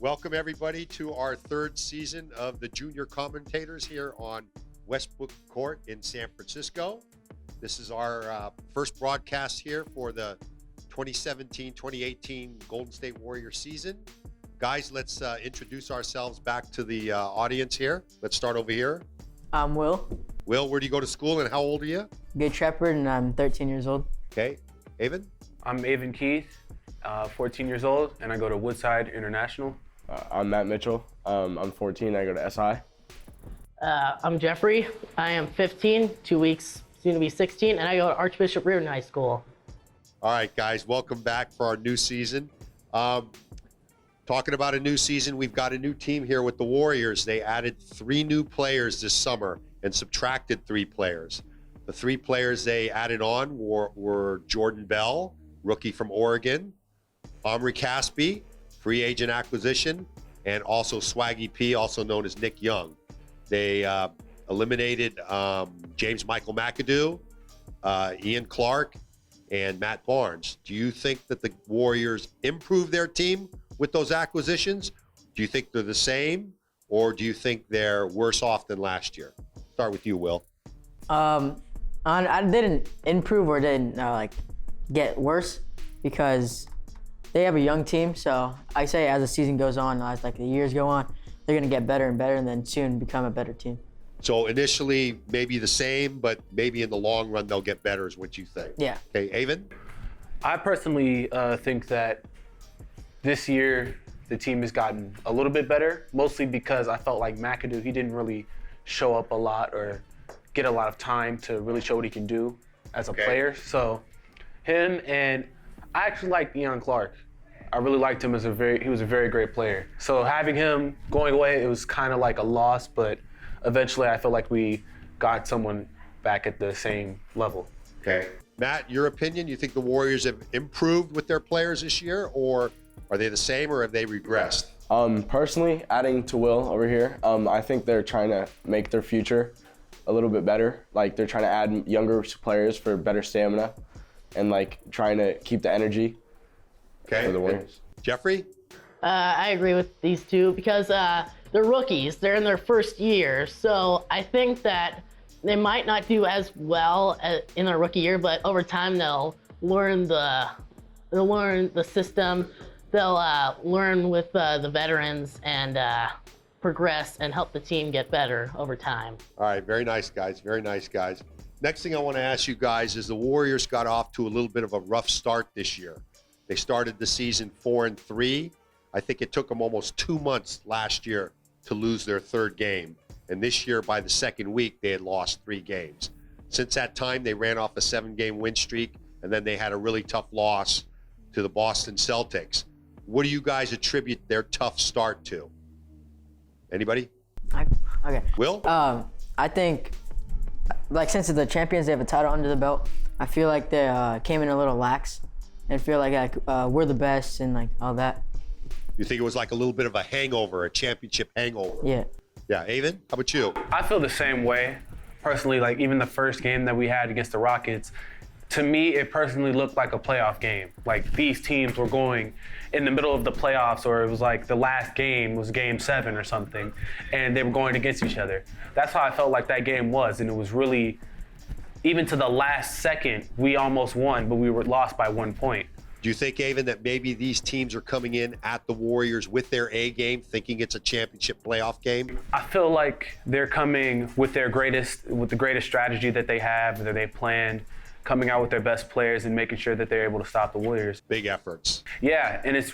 Welcome, everybody, to our third season of the Junior Commentators here on Westbrook Court in San Francisco. This is our first broadcast here for the 2017-2018 Golden State Warriors season. Guys, let's introduce ourselves back to the audience here. Let's start over here. I'm Will. Will, where do you go to school and how old are you? Good Shepherd, and I'm 13 years old. Okay. Avon? I'm Avon Keith, 14 years old, and I go to Woodside International. I'm Matt Mitchell. I'm 14. I go to SI. I'm Jeffrey. I am 15, 2 weeks, soon to be 16, and I go to Archbishop Reardon High School. All right, guys, welcome back for our new season. Talking about a new season, we've got a new team here with the Warriors. They added 3 new players this summer and subtracted 3 players. The 3 players they added on were Jordan Bell, rookie from Oregon, Omri Caspi, free agent acquisition, and also Swaggy P, also known as Nick Young. They eliminated James Michael McAdoo, Ian Clark, and Matt Barnes. Do you think that the Warriors improved their team with those acquisitions? Do you think they're the same, or do you think they're worse off than last year? Start with you, Will. I didn't improve or didn't get worse because they have a young team. So I say as the season goes on, as the years go on, they're gonna get better and better, and then soon become a better team. So initially maybe the same, but maybe in the long run they'll get better, is what you think? Yeah. Okay, Avon? I personally think that this year the team has gotten a little bit better, mostly because I felt like McAdoo, he didn't really show up a lot or get a lot of time to really show what he can do as a player. So him, and I actually like Ian Clark. I really liked him he was a very great player. So having him going away, it was kind of like a loss, but eventually I feel like we got someone back at the same level. Okay. Matt, your opinion, you think the Warriors have improved with their players this year, or are they the same, or have they regressed? Personally, adding to Will over here, I think they're trying to make their future a little bit better. Like, they're trying to add younger players for better stamina and trying to keep the energy for the Warriors. Jeffrey? I agree with these two because they're rookies. They're in their first year, so I think that they might not do as well in their rookie year, but over time they'll learn the system. They'll learn with the veterans and progress and help the team get better over time. All right, very nice, guys. Very nice, guys. Next thing I want to ask you guys is the Warriors got off to a little bit of a rough start this year. They started the season 4-3. I think it took them almost 2 months last year to lose their 3rd game. And this year, by the 2nd week, they had lost 3 games. Since that time, they ran off a 7-game win streak, and then they had a really tough loss to the Boston Celtics. What do you guys attribute their tough start to? Anybody? Okay. Will? I think, since they're the champions, they have a title under the belt. I feel like they came in a little lax and feel like we're the best and all that. You think it was like a little bit of a hangover, a championship hangover? Yeah. Yeah, Avon, how about you? I feel the same way. Personally, even the first game that we had against the Rockets, to me, it personally looked like a playoff game. These teams were going in the middle of the playoffs, or it was the last game was game 7 or something, and they were going against each other. That's how I felt like that game was, and it was really, even to the last second, we almost won, but we were lost by 1 point. Do you think, Avon, that maybe these teams are coming in at the Warriors with their A game, thinking it's a championship playoff game? I feel like they're coming with the greatest strategy that they have, that they planned, coming out with their best players and making sure that they're able to stop the Warriors. Big efforts. Yeah, and it's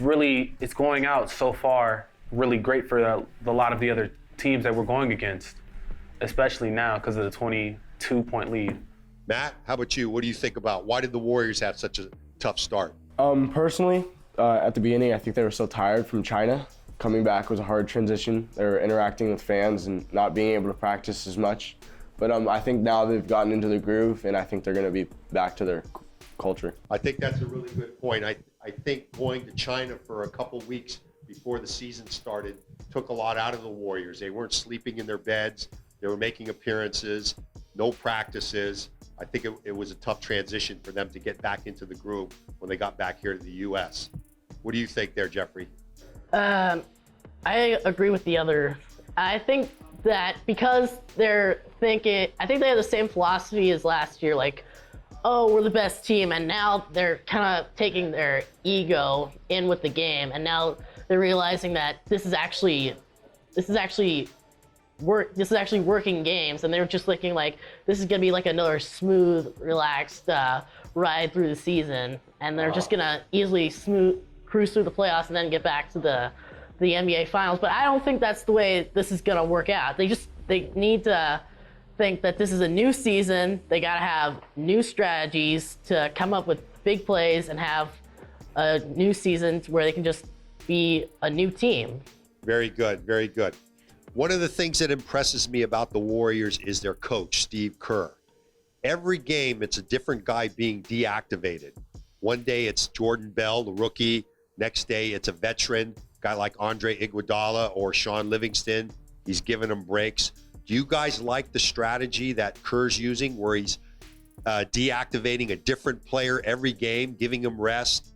going out so far really great for a lot of the other teams that we're going against, especially now because of the 22-point lead. Matt, how about you? What do you think about why did the Warriors have such a tough start? Personally, at the beginning, I think they were so tired from China. Coming back was a hard transition. They were interacting with fans and not being able to practice as much. But I think now they've gotten into the groove, and I think they're going to be back to their culture. I think that's a really good point. I think going to China for a couple weeks before the season started took a lot out of the Warriors. They weren't sleeping in their beds. They were making appearances, no practices. I think it was a tough transition for them to get back into the groove when they got back here to the U.S. What do you think there, Jeffrey? I agree with the other. I think that because they're thinking, I think they have the same philosophy as last year, like, oh, we're the best team, and now they're kind of taking their ego in with the game, and now they're realizing that this is actually working games, and they're just thinking like this is gonna be like another smooth, relaxed ride through the season, and they're just gonna easily cruise through the playoffs and then get back to the NBA Finals. But I don't think that's the way this is gonna work out. They need to think that this is a new season. They gotta have new strategies to come up with big plays and have a new season where they can just be a new team. Very good, very good. One of the things that impresses me about the Warriors is their coach, Steve Kerr. Every game, it's a different guy being deactivated. One day it's Jordan Bell, the rookie. Next day it's a veteran, guy like Andre Iguodala or Sean Livingston. He's giving them breaks. Do you guys like the strategy that Kerr's using where he's deactivating a different player every game, giving him rest?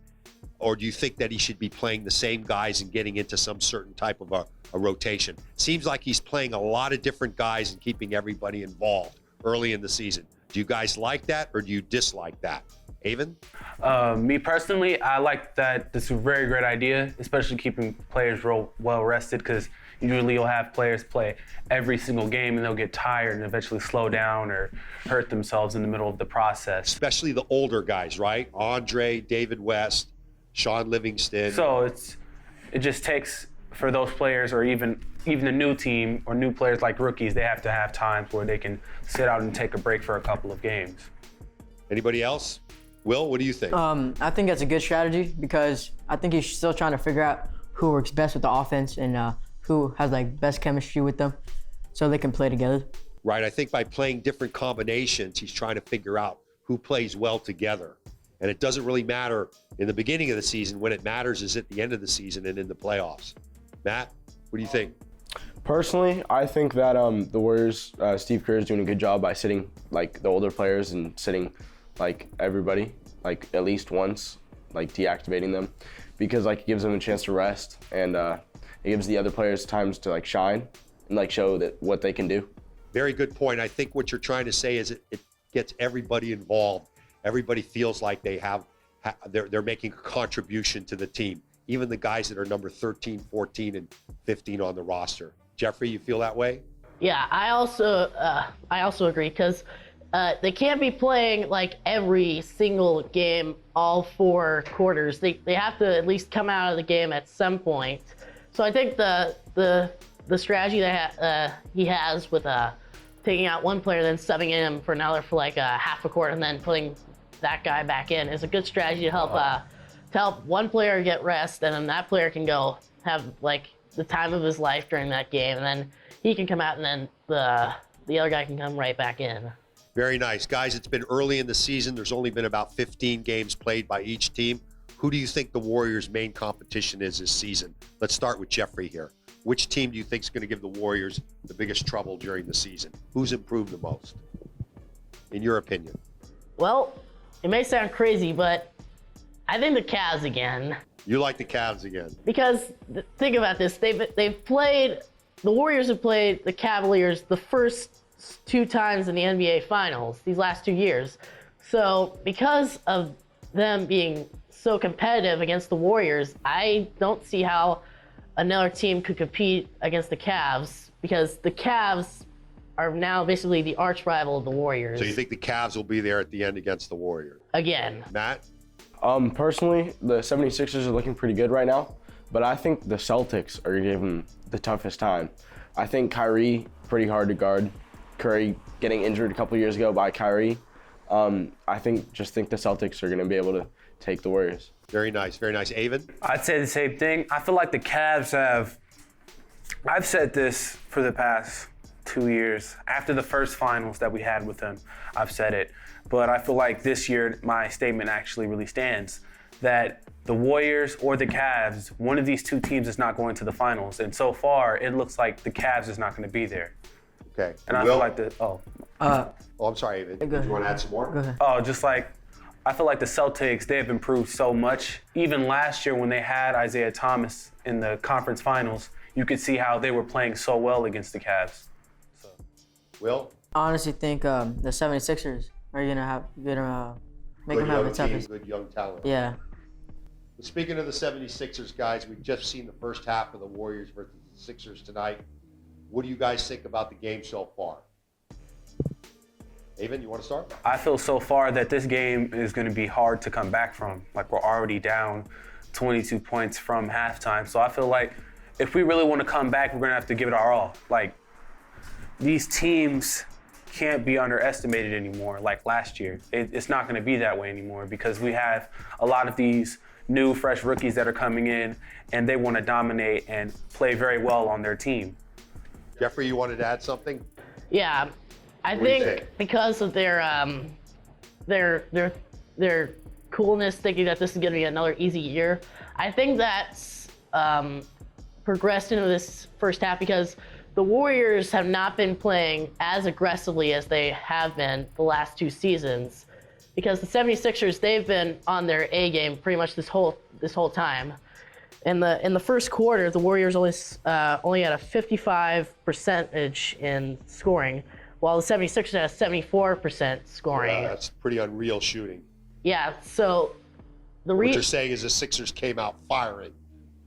Or do you think that he should be playing the same guys and getting into some certain type of a rotation? Seems like he's playing a lot of different guys and keeping everybody involved early in the season. Do you guys like that or do you dislike that? Avon? Me personally, I like that. This is a very great idea, especially keeping players real well rested, because usually you'll have players play every single game and they'll get tired and eventually slow down or hurt themselves in the middle of the process. Especially the older guys, right? Andre, David West, Sean Livingston. So it just takes, for those players, or even a new team or new players like rookies, they have to have times where they can sit out and take a break for a couple of games. Anybody else? Will, what do you think? I think that's a good strategy because I think he's still trying to figure out who works best with the offense and who has like best chemistry with them so they can play together. Right, I think by playing different combinations, he's trying to figure out who plays well together. And it doesn't really matter in the beginning of the season. When it matters is at the end of the season and in the playoffs. Matt, what do you think? Personally, I think that the Warriors, Steve Kerr is doing a good job by sitting like the older players and sitting like everybody, like at least once, like deactivating them, because like it gives them a chance to rest and it gives the other players times to like shine and like show that what they can do. Very good point. I think what you're trying to say is it gets everybody involved. Everybody feels like they're making a contribution to the team, even the guys that are number 13, 14, and 15 on the roster. Jeffrey, you feel that way? Yeah, I also agree because they can't be playing like every single game, all 4 quarters. They have to at least come out of the game at some point. So I think the strategy that he has with taking out one player, then subbing in for another for like a half a quarter, and then putting that guy back in is a good strategy to help one player get rest, and then that player can go have like the time of his life during that game, and then he can come out, and then the other guy can come right back in. Very nice. Guys, it's been early in the season. There's only been about 15 games played by each team. Who do you think the Warriors' main competition is this season? Let's start with Jeffrey here. Which team do you think is going to give the Warriors the biggest trouble during the season? Who's improved the most, in your opinion? Well, it may sound crazy, but I think the Cavs again. You like the Cavs again? Because think about this: the Warriors have played the Cavaliers the first 2 times in the NBA Finals these last 2 years. So because of them being so competitive against the Warriors, I don't see how another team could compete against the Cavs, because the Cavs are now basically the arch rival of the Warriors. So you think the Cavs will be there at the end against the Warriors? Again. Matt? Personally, the 76ers are looking pretty good right now, but I think the Celtics are gonna give them the toughest time. I think Kyrie, pretty hard to guard. Curry getting injured a couple years ago by Kyrie. I think the Celtics are gonna be able to take the Warriors. Very nice, very nice. Avon? I'd say the same thing. I feel like the Cavs have, I've said this for the past 2 years. After the first finals that we had with them, I've said it. But I feel like this year, my statement actually really stands, that the Warriors or the Cavs, one of these two teams is not going to the finals. And so far, it looks like the Cavs is not going to be there. Okay. And I feel like I'm sorry, Avon. Did you want to add some more? Go ahead. just like, I feel like the Celtics, they have improved so much. Even last year when they had Isaiah Thomas in the conference finals, you could see how they were playing so well against the Cavs. Will? I honestly think the 76ers are gonna make them have the toughest. Good young talent. Yeah. Speaking of the 76ers, guys, we've just seen the first half of the Warriors versus the Sixers tonight. What do you guys think about the game so far? Avon, you want to start? I feel so far that this game is going to be hard to come back from. Like, we're already down 22 points from halftime. So I feel like if we really want to come back, we're going to have to give it our all. Like, these teams can't be underestimated anymore like last year. It's not going to be that way anymore, because we have a lot of these new, fresh rookies that are coming in, and they want to dominate and play very well on their team. Jeffrey, you wanted to add something? Yeah, I What do you think think? because of their coolness, thinking that this is going to be another easy year, I think that's progressed into this first half, because the Warriors have not been playing as aggressively as they have been the last two seasons, because the 76ers, they've been on their A game pretty much this whole time. In the first quarter, the Warriors only had a 55% in scoring, while the 76ers had a 74% scoring. That's pretty unreal shooting. Yeah, so What you're saying is the Sixers came out firing.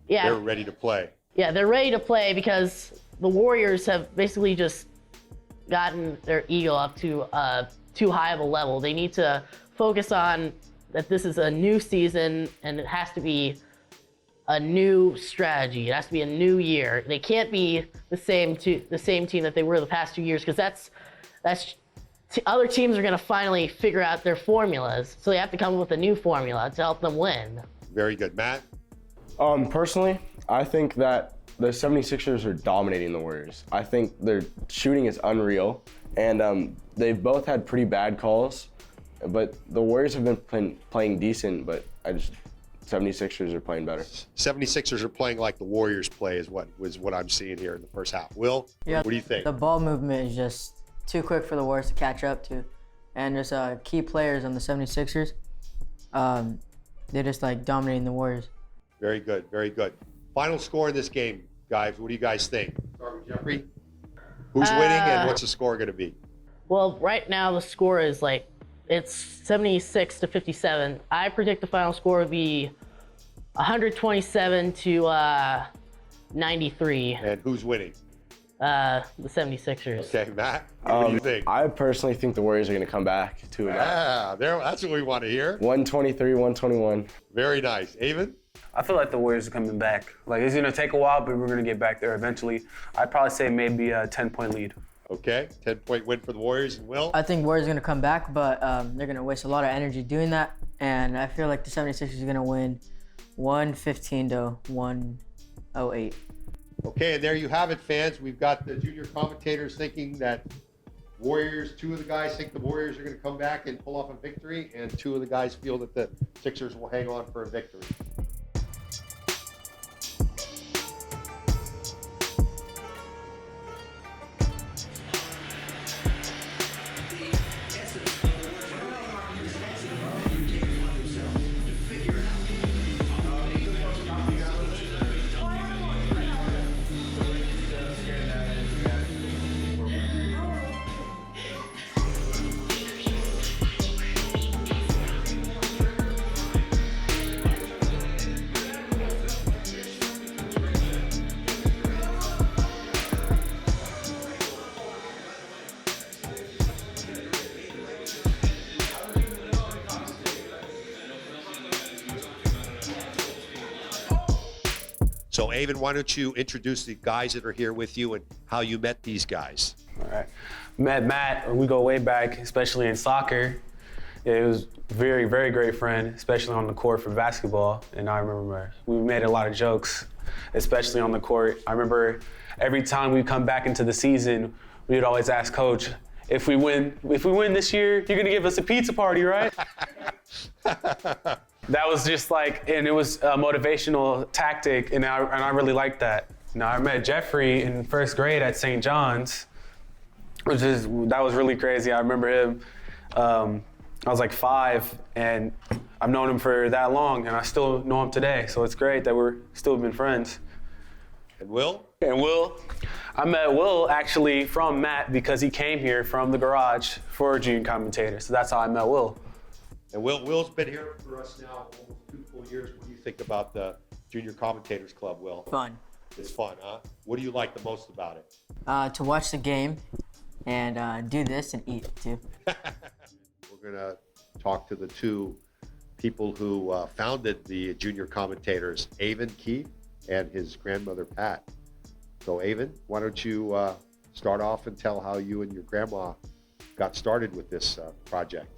yeah, They're ready to play. Yeah, they're ready to play, because the Warriors have basically just gotten their ego up to too high of a level. They need to focus on that this is a new season, and it has to be a new strategy. It has to be a new year. They can't be the same team that they were the past 2 years, because other teams are going to finally figure out their formulas. So they have to come up with a new formula to help them win. Very good. Matt? Personally, I think that the 76ers are dominating the Warriors. I think their shooting is unreal, and they've both had pretty bad calls, but the Warriors have been playing decent, but 76ers are playing better. 76ers are playing like the Warriors play is what I'm seeing here in the first half. Will, Yeah, what do you think? The ball movement is just too quick for the Warriors to catch up to. And there's key players on the 76ers. They're just like dominating the Warriors. Very good, very good. Final score in this game, guys. What do you guys think? Start with Jeffrey. Who's winning, and what's the score going to be? Well, right now the score is it's 76 to 57. I predict the final score will be 127 to 93. And who's winning? The 76ers. Okay, Matt, what do you think? I personally think the Warriors are going to come back to it. That's what we want to hear. 123, 121. Very nice. Avon? I feel like the Warriors are coming back. Like, it's going to take a while, but we're going to get back there eventually. I'd probably say maybe a 10-point lead. Okay, 10-point win for the Warriors. And Will? I think Warriors are going to come back, but they're going to waste a lot of energy doing that. And I feel like the 76ers are going to win 115 to 108. Okay, and there you have it, fans. We've got the junior commentators thinking that Warriors, two of the guys think the Warriors are going to come back and pull off a victory, and two of the guys feel that the Sixers will hang on for a victory. So Avon, why don't you introduce the guys that are here with you and how you met these guys? All right. Met Matt, we go way back, especially in soccer. It was very, very great friend, especially on the court for basketball. And I remember we made a lot of jokes, especially on the court. I remember every time we come back into the season, we would always ask Coach, if we win this year, you're gonna give us a pizza party, right? That was just like, and it was a motivational tactic, and I really liked that. Now I met Jeffrey in first grade at St. John's, that was really crazy. I remember him. I was like 5, and I've known him for that long, and I still know him today. So it's great that we're still been friends. And Will? And Will, I met Will actually from Matt because he came here from the garage for Junior Commentators. So that's how I met Will. And Will's been here for us now almost 2 full years. What do you think about the Junior Commentators Club, Will? Fun. It's fun, huh? What do you like the most about it? To watch the game and do this and eat too. We're going to talk to the 2 people who founded the Junior Commentators, Avon Keith and his grandmother, Pat. So Avon, why don't you start off and tell how you and your grandma got started with this project?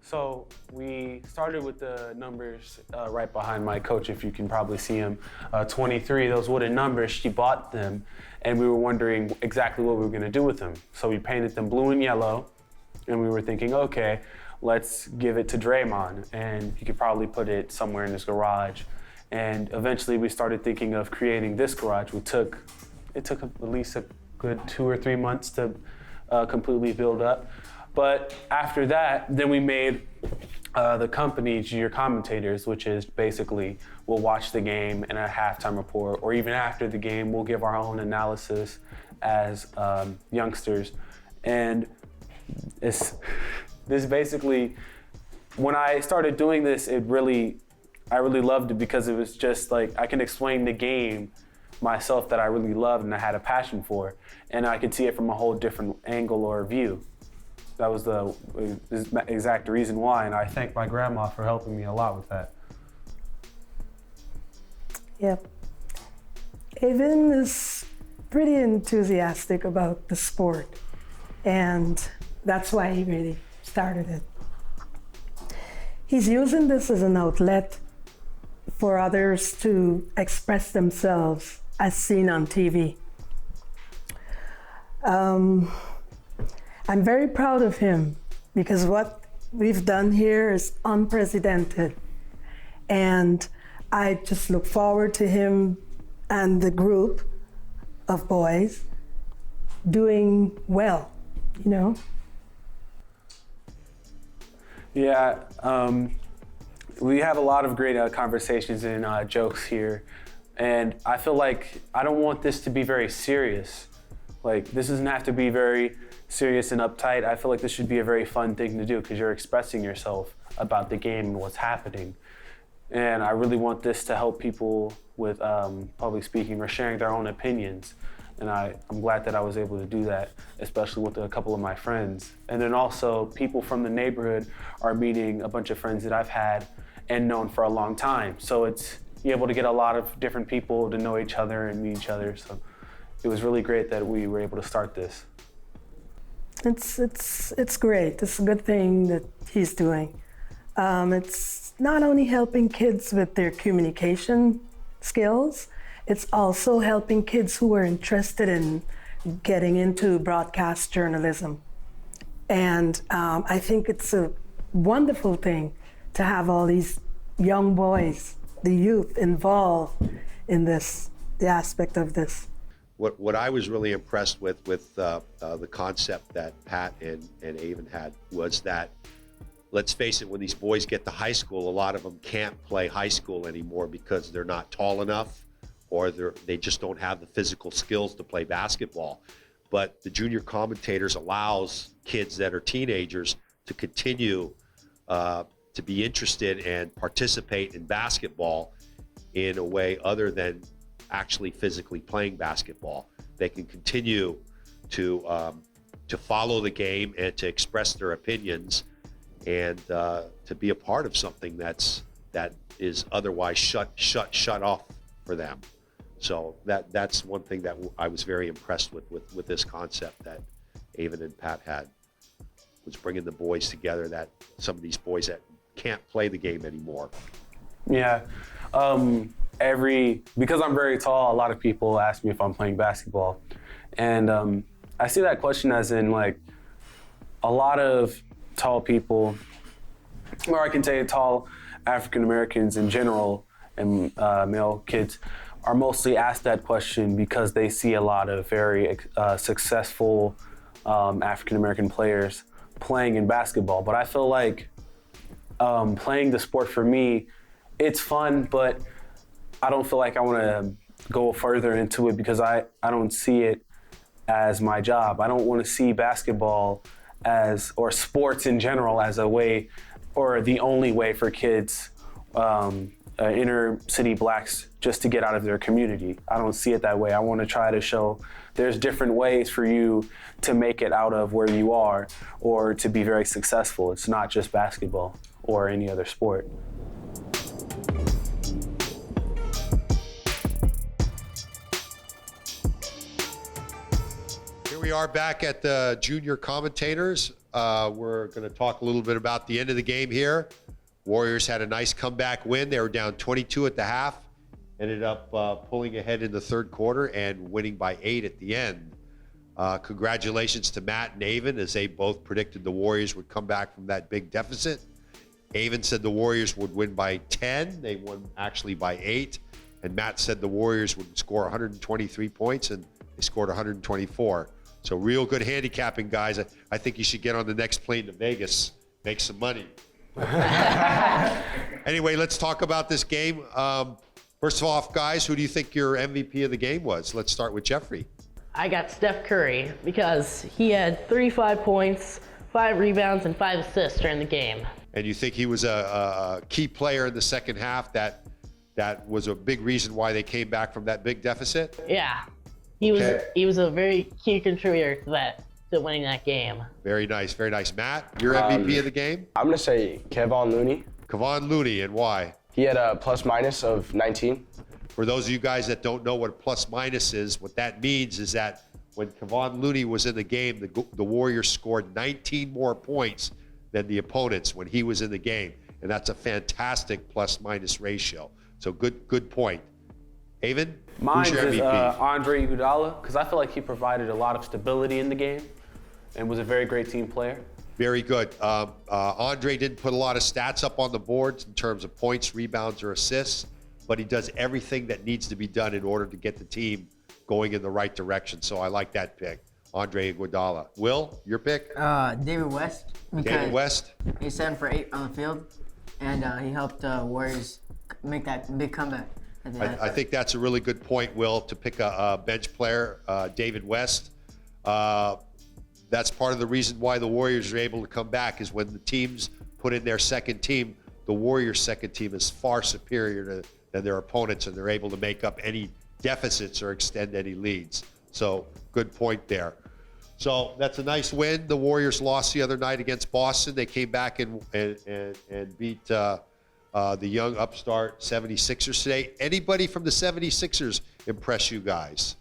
So we started with the numbers right behind my coach, if you can probably see him, 23, those wooden numbers. She bought them, and we were wondering exactly what we were going to do with them. So we painted them blue and yellow, and we were thinking, okay, let's give it to Draymond, and he could probably put it somewhere in his garage. And eventually we started thinking of creating this garage. It took at least a good 2 or 3 months to completely build up. But after that, then we made the company Junior Commentators, which is basically we'll watch the game and a halftime report, or even after the game, we'll give our own analysis as youngsters. And this basically, when I started doing this, I really loved it because it was just like I can explain the game myself that I really loved and I had a passion for, and I could see it from a whole different angle or view. That was the exact reason why, and I thank my grandma for helping me a lot with that. Yep. Avon is pretty enthusiastic about the sport, and that's why he really started it. He's using this as an outlet for others to express themselves as seen on TV. I'm very proud of him because what we've done here is unprecedented. And I just look forward to him and the group of boys doing well, you know? Yeah, we have a lot of great conversations and jokes here. And I feel like I don't want this to be very serious. Like, this doesn't have to be very serious and uptight. I feel like this should be a very fun thing to do because you're expressing yourself about the game and what's happening. And I really want this to help people with public speaking or sharing their own opinions. And I'm glad that I was able to do that, especially with a couple of my friends. And then also, people from the neighborhood are meeting a bunch of friends that I've had and known for a long time. So it's you're able to get a lot of different people to know each other and meet each other. So it was really great that we were able to start this. It's great. It's a good thing that he's doing. It's not only helping kids with their communication skills, it's also helping kids who are interested in getting into broadcast journalism. And I think it's a wonderful thing to have all these young boys, the youth, involved in this, the aspect of this. What I was really impressed with the concept that Pat and Avon had was that, let's face it, when these boys get to high school, a lot of them can't play high school anymore because they're not tall enough or they just don't have the physical skills to play basketball. But the Junior Commentators allows kids that are teenagers to continue to be interested and participate in basketball in a way other than actually physically playing basketball. They can continue to follow the game and to express their opinions and to be a part of something that is otherwise shut off for them. So that's one thing that I was very impressed with this concept that Avon and Pat had, was bringing the boys together, that some of these boys that can't play the game anymore. Yeah. Because I'm very tall, a lot of people ask me if I'm playing basketball. And I see that question as in, like, a lot of tall people, or I can say tall African Americans in general, and male kids, are mostly asked that question because they see a lot of very successful African American players playing in basketball. But I feel like playing the sport, for me, it's fun, but I don't feel like I want to go further into it because I don't see it as my job. I don't want to see basketball or sports in general as a way, or the only way for kids, inner city blacks, just to get out of their community. I don't see it that way. I want to try to show there's different ways for you to make it out of where you are or to be very successful. It's not just basketball or any other sport. Here we are back at the junior commentators. We're going to talk a little bit about the end of the game here. Warriors had a nice comeback win. They were down 22 at the half, ended up pulling ahead in the third quarter and winning by 8 at the end. Congratulations to Matt and Avon, as they both predicted the Warriors would come back from that big deficit. Avon said the Warriors would win by 10. They won actually by 8. And Matt said the Warriors would score 123 points, and they scored 124. So real good handicapping, guys. I think you should get on the next plane to Vegas, make some money. Anyway, let's talk about this game. First of all, guys, who do you think your MVP of the game was? Let's start with Jeffrey. I got Steph Curry because he had 35 points, 5 rebounds, and 5 assists during the game. And you think he was a key player in the second half that was a big reason why they came back from that big deficit? Yeah, he was. Okay. He was a very key contributor to winning that game. Very nice, very nice. Matt, your MVP of the game? I'm going to say Kevon Looney. Kevon Looney, and why? He had a plus minus of 19. For those of you guys that don't know what a plus minus is, what that means is that when Kevon Looney was in the game, the Warriors scored 19 more points than the opponents when he was in the game. And that's a fantastic plus minus ratio. So good point. Avon, Mine who's your is MVP? Andre Iguodala, because I feel like he provided a lot of stability in the game and was a very great team player. Very good. Andre didn't put a lot of stats up on the boards in terms of points, rebounds, or assists, but he does everything that needs to be done in order to get the team going in the right direction. So I like that pick, Andre Iguodala. Will, your pick? David West. David West. He's 7 for 8 on the field, and he helped Warriors make that big comeback at the end. I think that's a really good point, Will, to pick a bench player, David West. That's part of the reason why the Warriors are able to come back, is when the teams put in their second team, the Warriors' second team is far superior than their opponents, and they're able to make up any deficits or extend any leads. So good point there. So that's a nice win. The Warriors lost the other night against Boston. They came back and beat the young upstart 76ers today. Anybody from the 76ers impress you guys?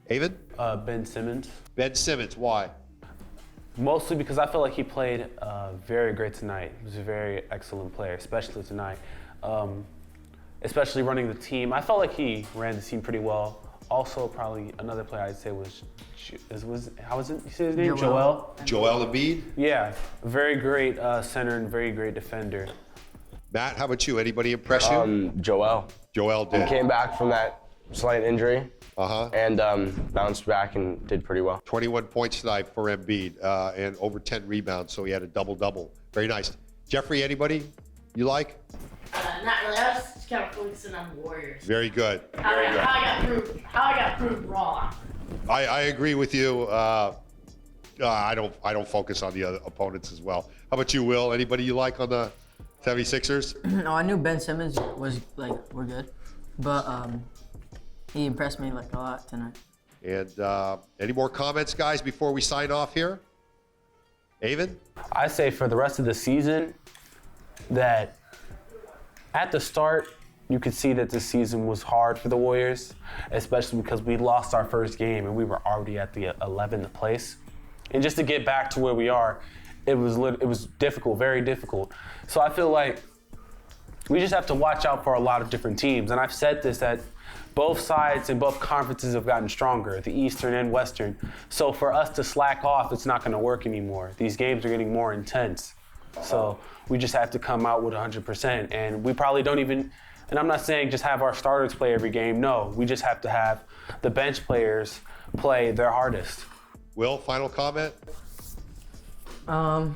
Avon? Ben Simmons. Ben Simmons, why? Mostly because I feel like he played very great tonight. He was a very excellent player, especially tonight. Especially running the team. I felt like he ran the team pretty well. Also, probably another player I'd say was how was it? You say his name? Joel. Joel Embiid? Yeah, very great center and very great defender. Matt, how about you? Anybody impress you? Joel. Joel He did. came back from that slight injury Uh-huh. and bounced back and did pretty well. 21 points tonight for Embiid and over 10 rebounds, so he had a double-double. Very nice. Jeffrey, anybody you like? Not really. I was just kind of focusing on the Warriors. Very good. How I got proved wrong. I agree with you. I don't focus on the other opponents as well. How about you, Will? Anybody you like on the 76ers? No, I knew Ben Simmons we're good, but he impressed me a lot tonight. And any more comments, guys, before we sign off here? Avon? I say for the rest of the season that at the start, you could see that this season was hard for the Warriors, especially because we lost our first game and we were already at the 11th place. And just to get back to where we are, it was difficult, very difficult. So I feel like we just have to watch out for a lot of different teams. And I've said this, that both sides and both conferences have gotten stronger, the Eastern and Western. So for us to slack off, it's not going to work anymore. These games are getting more intense. So we just have to come out with 100%. And we probably don't even, and I'm not saying just have our starters play every game. No, we just have to have the bench players play their hardest. Will, final comment? No.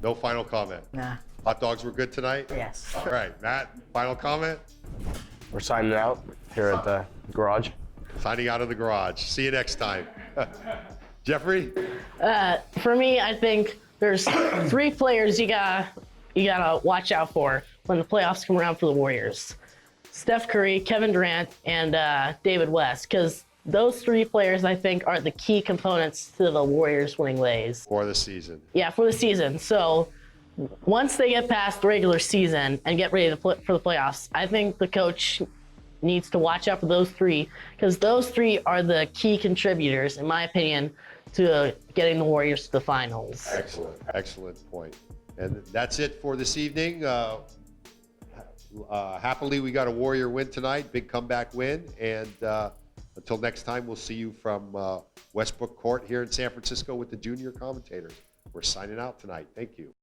No final comment. Nah. Hot dogs were good tonight? Yes. All right, Matt, final comment? We're signing out here at the garage. Signing out of the garage. See you next time. Jeffrey? For me, I think there's 3 players you gotta watch out for when the playoffs come around for the Warriors: Steph Curry, Kevin Durant, and David West. Because those 3 players, I think, are the key components to the Warriors winning ways. For the season. Yeah, for the season. So once they get past the regular season and get ready for the playoffs, I think the coach needs to watch out for those 3, because those 3 are the key contributors, in my opinion, to getting the Warriors to the finals. Excellent point. And that's it for this evening. Happily, we got a Warrior win tonight, big comeback win. And until next time, we'll see you from Westbrook Court here in San Francisco with the junior commentators. We're signing out tonight. Thank you.